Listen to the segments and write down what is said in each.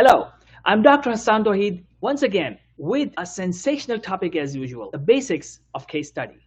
Hello, I'm Dr. Hassaan Tohid once again with a sensational topic as usual, the basics of case study.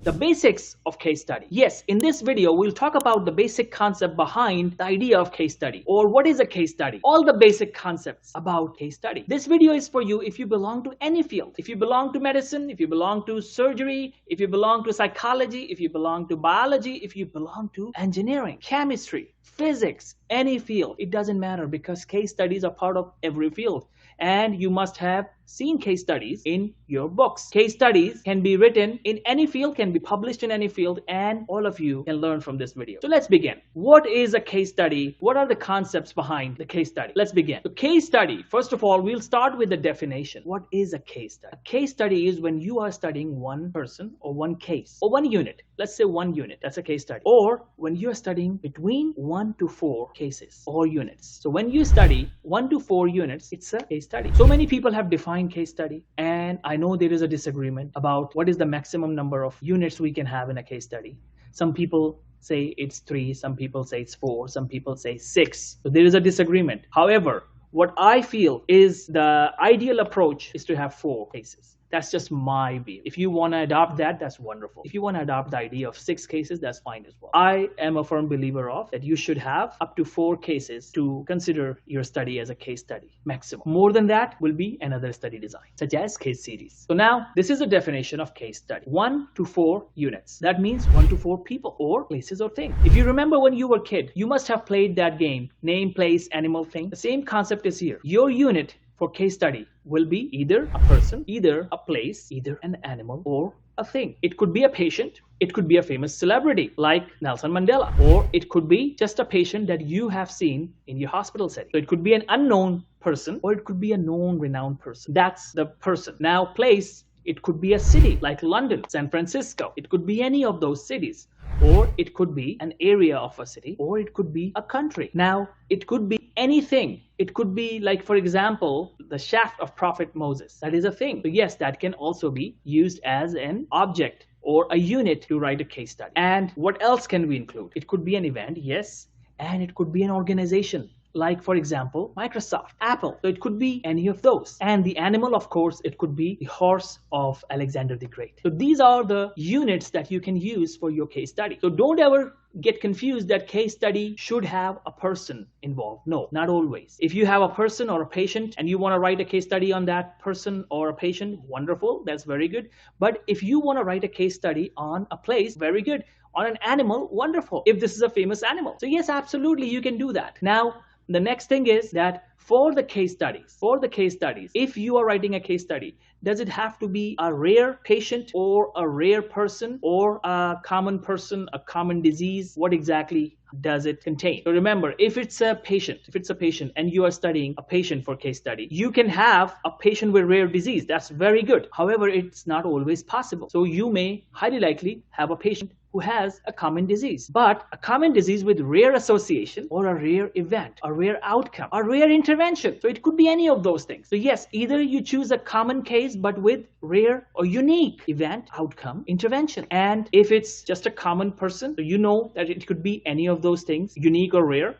The basics of case study. Yes, in this video, we'll talk about the basic concept behind the idea of case study, or what is a case study, all the basic concepts about case study. This video is for you if you belong to any field. If you belong to medicine, if you belong to surgery, if you belong to psychology, if you belong to biology, if you belong to engineering, chemistry, physics, any field, it doesn't matter because case studies are part of every field. And you must have seen case studies in your books. Case studies can be written in any field, can be published in any field, and all of you can learn from this video. So let's begin. What is a case study? What are the concepts behind the case study? Let's begin. So case study, first of all, we'll start with the definition. What is a case study? A case study is when you are studying one person or one case or one unit. Let's say one unit, that's a case study. Or when you are studying between 1 to 4 cases or units. So when you study 1 to 4 units, it's a case study. So many people have defined case study, and I know there is a disagreement about what is the maximum number of units we can have in a case study. Some people say it's 3, some people say it's 4, some people say 6. So there is a disagreement. However, what I feel is the ideal approach is to have 4 cases. That's just my view. If you want to adopt that, that's wonderful. If you want to adopt the idea of 6 cases, that's fine as well. I am a firm believer of that you should have up to 4 cases to consider your study as a case study, maximum. More than that will be another study design, such as case series. So now, this is a definition of case study. 1 to 4 units. That means 1 to 4 people or places or things. If you remember when you were a kid, you must have played that game, name, place, animal, thing. The same concept is here. Your unit for case study will be either a person, either a place, either an animal, or a thing. It could be a patient, it could be a famous celebrity like Nelson Mandela, or it could be just a patient that you have seen in your hospital setting. So it could be an unknown person, or it could be a known, renowned person. That's the person. Now, place, it could be a city like London, San Francisco. It could be any of those cities. Or it could be an area of a city, or it could be a country. Now, it could be anything. It could be like, for example, the shaft of Prophet Moses. That is a thing. So yes, that can also be used as an object or a unit to write a case study. And what else can we include? It could be an event, yes, and it could be an organization. Like, for example, Microsoft, Apple. So it could be any of those. And the animal, of course, it could be the horse of Alexander the Great. So these are the units that you can use for your case study. So don't ever get confused that case study should have a person involved. No, not always. If you have a person or a patient and you want to write a case study on that person or a patient, wonderful, that's very good. But if you want to write a case study on a place, very good. On an animal, wonderful. If this is a famous animal. So yes, absolutely, you can do that. Now, the next thing is that for the case studies, if you are writing a case study, does it have to be a rare patient or a rare person or a common person, a common disease? What exactly does it contain? So remember, if it's a patient and you are studying a patient for case study, you can have a patient with rare disease. That's very good. However, it's not always possible. So you may highly likely have a patient who has a common disease, but a common disease with rare association or a rare event, a rare outcome, a rare intervention. So it could be any of those things. So yes, either you choose a common case but with rare or unique event, outcome, intervention. And if it's just a common person, so you know that it could be any of those things, unique or rare.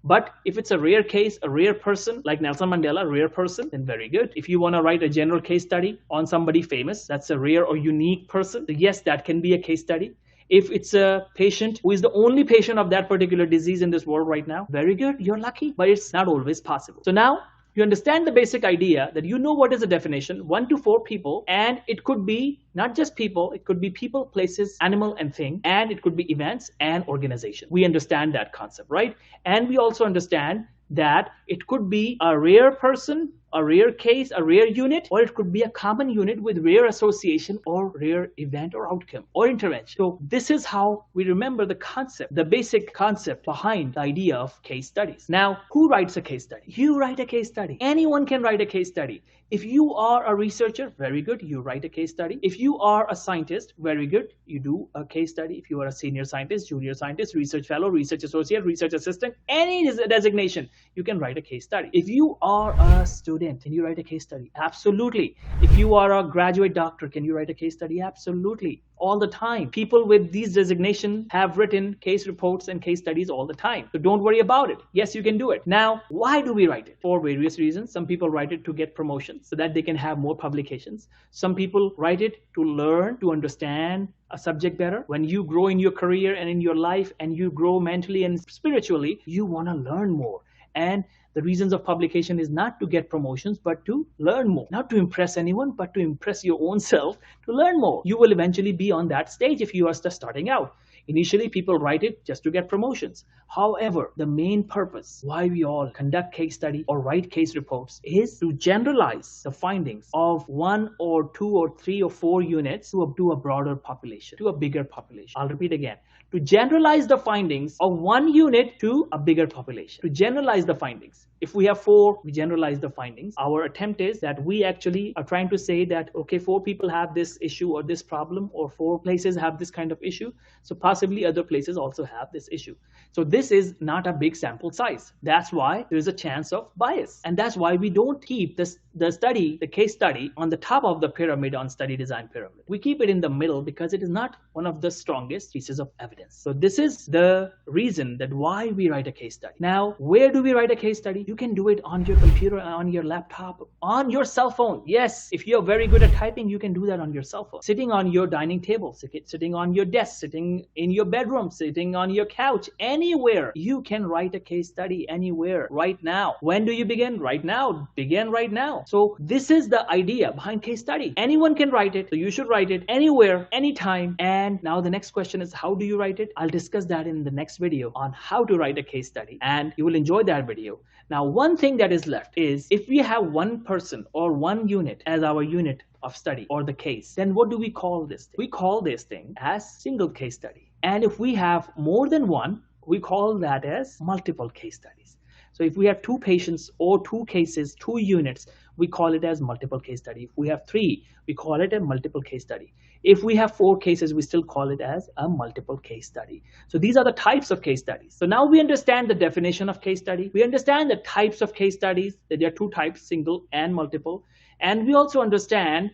But if it's a rare case, a rare person, like Nelson Mandela, a rare person, then very good. If you want to write a general case study on somebody famous, that's a rare or unique person. So yes, that can be a case study. If it's a patient who is the only patient of that particular disease in this world right now, very good, you're lucky, but it's not always possible. So now you understand the basic idea that you know what is the definition, 1 to 4 people, and it could be not just people, it could be people, places, animal, and thing, and it could be events and organization. We understand that concept, right? And we also understand that it could be a rare person, a rare case, a rare unit, or it could be a common unit with rare association or rare event or outcome or intervention. So this is how we remember the concept, the basic concept behind the idea of case studies. Now, who writes a case study? You write a case study. Anyone can write a case study. If you are a researcher, very good, you write a case study. If you are a scientist, very good, you do a case study. If you are a senior scientist, junior scientist, research fellow, research associate, research assistant, any designation, you can write a case study. If you are a student, can you write a case study? Absolutely. If you are a graduate doctor, can you write a case study? Absolutely. All the time. People with these designations have written case reports and case studies all the time. So don't worry about it. Yes, you can do it. Now, why do we write it? For various reasons. Some people write it to get promotions so that they can have more publications. Some people write it to learn, to understand a subject better. When you grow in your career and in your life and you grow mentally and spiritually, you want to learn more. And the reasons of publication is not to get promotions, but to learn more. Not to impress anyone, but to impress your own self, to learn more. You will eventually be on that stage if you are just starting out. Initially, people write it just to get promotions. However, the main purpose why we all conduct case study or write case reports is to generalize the findings of 1 or 2 or 3 or 4 units to a broader population, to a bigger population. I'll repeat again. To generalize the findings of 1 unit to a bigger population. To generalize the findings. If we have 4, we generalize the findings. Our attempt is that we actually are trying to say that, okay, 4 people have this issue or this problem, or 4 places have this kind of issue. So possibly other places also have this issue. So this is not a big sample size. That's why there's a chance of bias. And that's why we don't keep the case study on the top of the pyramid on study design pyramid. We keep it in the middle because it is not one of the strongest pieces of evidence. So this is the reason that why we write a case study. Now, where do we write a case study? You can do it on your computer, on your laptop, on your cell phone. Yes, if you're very good at typing, you can do that on your cell phone. Sitting on your dining table, sitting on your desk, sitting in your bedroom, sitting on your couch, anywhere. You can write a case study anywhere, right now. When do you begin? Right now. Begin right now. So this is the idea behind case study. Anyone can write it, so you should write it anywhere, anytime. And now the next question is, how do you write it? I'll discuss that in the next video on how to write a case study, and you will enjoy that video. Now, one thing that is left is, if we have one person or one unit as our unit of study or the case, then what do we call this thing? We call this thing as single case study. And if we have more than one, we call that as multiple case studies. So if we have 2 patients or 2 cases, 2 units, we call it as multiple case study. If we have 3, we call it a multiple case study. If we have 4 cases, we still call it as a multiple case study. So these are the types of case studies. So now we understand the definition of case study. We understand the types of case studies, that there are 2 types, single and multiple. And we also understand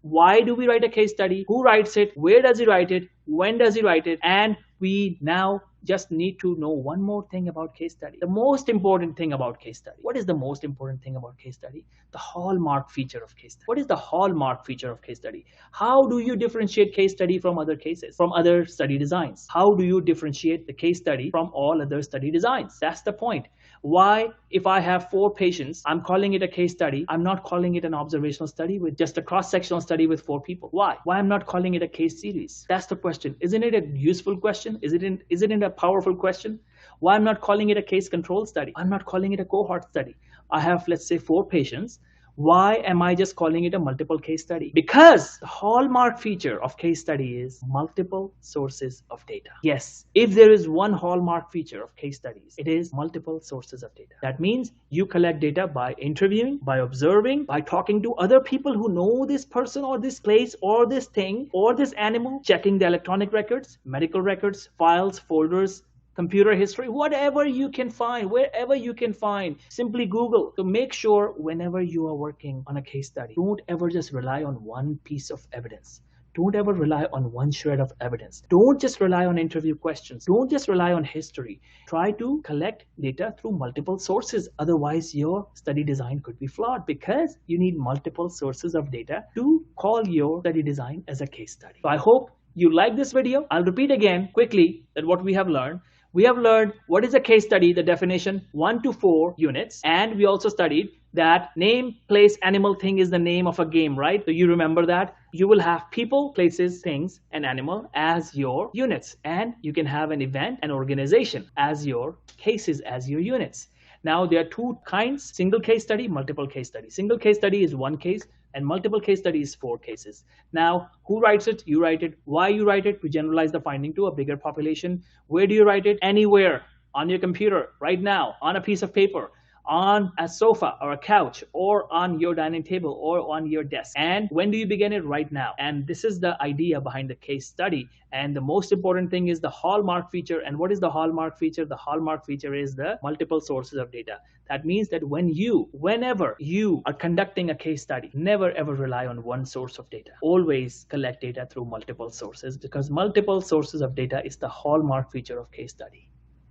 why do we write a case study, who writes it, where does he write it, when does he write it, and we now just need to know one more thing about case study. The most important thing about case study. What is the most important thing about case study? The hallmark feature of case study. What is the hallmark feature of case study? How do you differentiate case study from other cases, from other study designs? How do you differentiate the case study from all other study designs? That's the point. Why, if I have 4 patients, I'm calling it a case study. I'm not calling it an observational study with just a cross-sectional study with 4 people. Why? Why I'm not calling it a case series? That's the question. Isn't it a useful question? Isn't it a powerful question? Why I'm not calling it a case control study? I'm not calling it a cohort study. I have, let's say, 4 patients. Why am I just calling it a multiple case study? Because the hallmark feature of case study is multiple sources of data. Yes, if there is one hallmark feature of case studies, it is multiple sources of data. That means you collect data by interviewing, by observing, by talking to other people who know this person or this place or this thing or this animal, checking the electronic records, medical records, files, folders, computer history, whatever you can find, wherever you can find, simply Google. So make sure whenever you are working on a case study, don't ever just rely on one piece of evidence. Don't ever rely on one shred of evidence. Don't just rely on interview questions. Don't just rely on history. Try to collect data through multiple sources. Otherwise, your study design could be flawed because you need multiple sources of data to call your study design as a case study. So I hope you like this video. I'll repeat again quickly that what we have learned. We have learned what is a case study, the definition, 1 to 4 units. And we also studied that name, place, animal, thing is the name of a game, right? So you remember that. You will have people, places, things, and animal as your units. And you can have an event, an organization as your cases, as your units. Now there are 2 kinds, single case study, multiple case study. Single case study is 1 case and multiple case study is 4 cases. Now, who writes it? You write it. Why you write it? To generalize the finding to a bigger population. Where do you write it? Anywhere, on your computer, right now, on a piece of paper, on a sofa or a couch or on your dining table or on your desk. And when do you begin it? Right now. And this is the idea behind the case study. And the most important thing is the hallmark feature. And what is the hallmark feature? The hallmark feature is the multiple sources of data. That means that whenever you are conducting a case study, never ever rely on one source of data. Always collect data through multiple sources, because multiple sources of data is the hallmark feature of case study.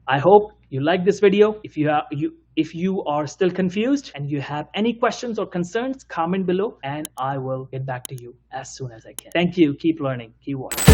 I hope you like this video. If you are still confused and you have any questions or concerns, comment below and I will get back to you as soon as I can. Thank you. Keep learning. Keep watching.